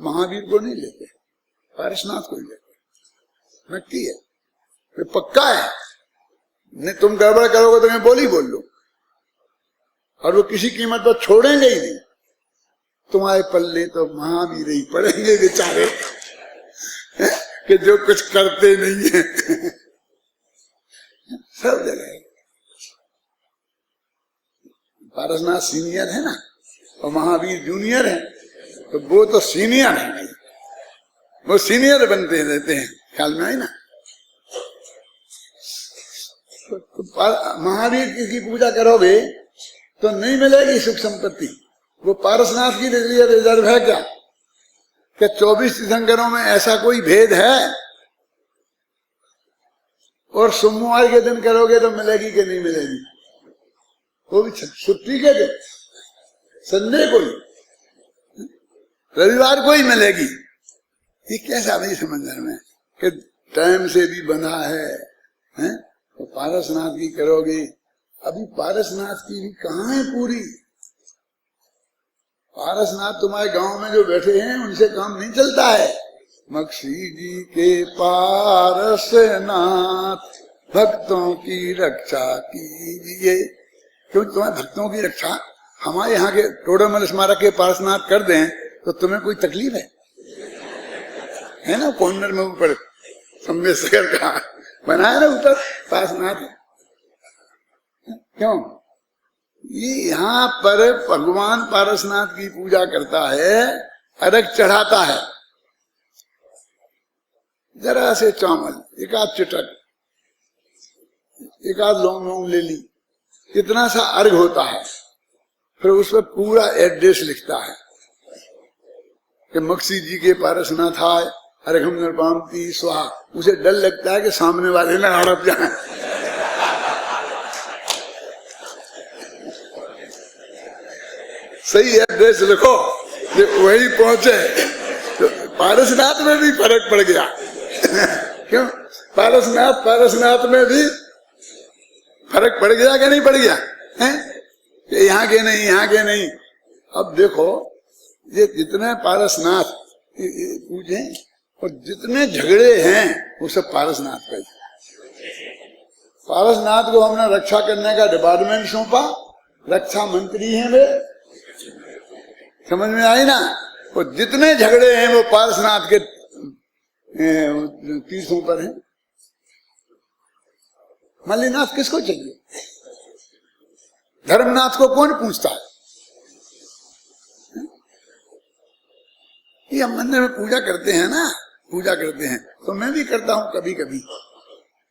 महावीर को नहीं लेते, पारसनाथ को ही लेते। नक्की है, ये पक्का है। नहीं तुम गड़बड़ करोगे तो मैं बोली बोल लो, और वो किसी कीमत पर छोड़ेंगे ही नहीं। तुम्हारे पल्ले तो महावीर ही पड़ेंगे बेचारे कि जो कुछ करते नहीं है सब जगह। पारसनाथ सीनियर है ना, और महावीर जूनियर है, तो वो तो सीनियर है नहीं, वो सीनियर बनते रहते हैं। ख्याल में आई ना? तो महावीर की पूजा करोगे तो नहीं मिलेगी सुख संपत्ति। वो पारसनाथ की लिए रिजर्व है क्या? क्या 24 तीर्थंकरों में ऐसा कोई भेद है? और सोमवार के दिन करोगे तो मिलेगी कि नहीं मिलेगी? वो भी छुट्टी के दिन, संडे को ही, रविवार को ही मिलेगी। ये कैसा नहीं समझ में कि टाइम से भी बंधा है? तो पारसनाथ की करोगे, अभी पारसनाथ की भी कहाँ है पूरी? पारसनाथ तुम्हारे गांव में जो बैठे हैं उनसे काम नहीं चलता है। मक्सी जी के पारसनाथ भक्तों की रक्षा कीजिए। क्यों तुम्हारे भक्तों की रक्षा हमारे यहाँ के टोडरमल स्मारक के पारसनाथ कर दें तो तुम्हें कोई तकलीफ है ना? कॉर्नर में ऊपर सम्मेशकर का बनाया ना ऊपर पारसनाथ, क्यों? ये यहाँ पर भगवान पारसनाथ की पूजा करता है, अर्घ चढ़ाता है, जरा से चावल, एक आध चटक, एक आध लौंग लौंग ले ली, इतना सा अर्घ होता है। फिर उस पर पूरा एड्रेस लिखता है कि मक्सी जी के पारसनाथ आए अर्घम निर्पामती स्वाहा। उसे डर लगता है कि सामने वाले ना हड़प जाए। सही एड्रेस लिखो, वही पहुंचे। तो पारसनाथ में भी फर्क पड़ गया क्यों? पारसनाथ में भी फर्क पड़ गया कि नहीं पड़ गया है? यहाँ के नहीं, यहाँ के नहीं। अब देखो, ये जितने पारसनाथ पूजे और जितने झगड़े हैं वो सब पारसनाथ का। पारसनाथ को हमने रक्षा करने का डिपार्टमेंट सौंपा, रक्षा मंत्री हैं वे, समझ में आई ना? वो जितने झगड़े हैं वो पारसनाथ के तीर्थों पर हैं। मल्लीनाथ किसको चाहिए? धर्मनाथ को कौन पूछता है? ये हम मंदिर में पूजा करते हैं ना, पूजा करते हैं तो मैं भी करता हूं कभी कभी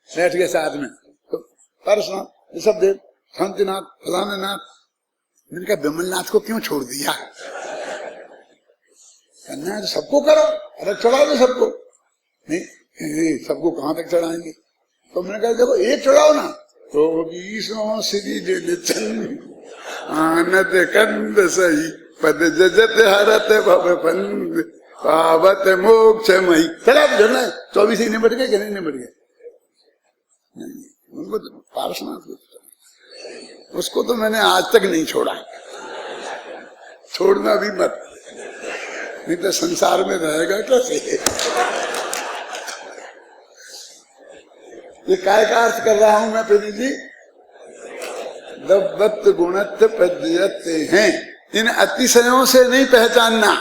बैठ के साथ में। तो पारसनाथ, ऋषभदेव, शांतिनाथ, फलाना नाथ, मैंने कहा विमलनाथ को क्यों छोड़ दिया? करना है तो सबको करो, अरे चढ़ा दो सबको। नहीं, सबको कहां तक चढ़ाएंगे? तो मैंने कहा देखो एक चढ़ाओ ना। तो विष्णु श्री आनंद कंद सही पद जजत हरत भव बंद पावत मोक्ष मई। चला झरना 24 ही निबट गए कि नहीं निबट गए? उनको तो पारसनाथ को, उसको तो मैंने आज तक नहीं छोड़ा, छोड़ना भी मत, नहीं तो संसार में रहेगा कैसे? ये काय का अर्थ कर रहा हूं मैं प्रेमी जी? दब्बत गुणत्व पद्यते हैं, इन अतिशयों से नहीं पहचानना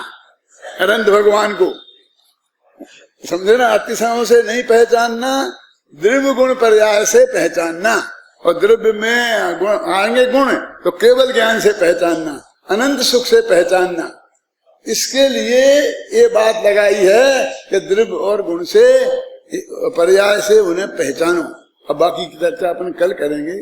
अनंत भगवान को, समझे ना? अतिशयों से नहीं पहचानना, द्रव्य गुण पर्याय से पहचानना। और द्रव्य में गुण आएंगे गुण तो केवल ज्ञान से पहचानना, अनंत सुख से पहचानना। इसके लिए ये बात लगाई है कि द्रव्य और गुण से पर्याय से उन्हें पहचानो। अब बाकी की चर्चा अपन कल करेंगे।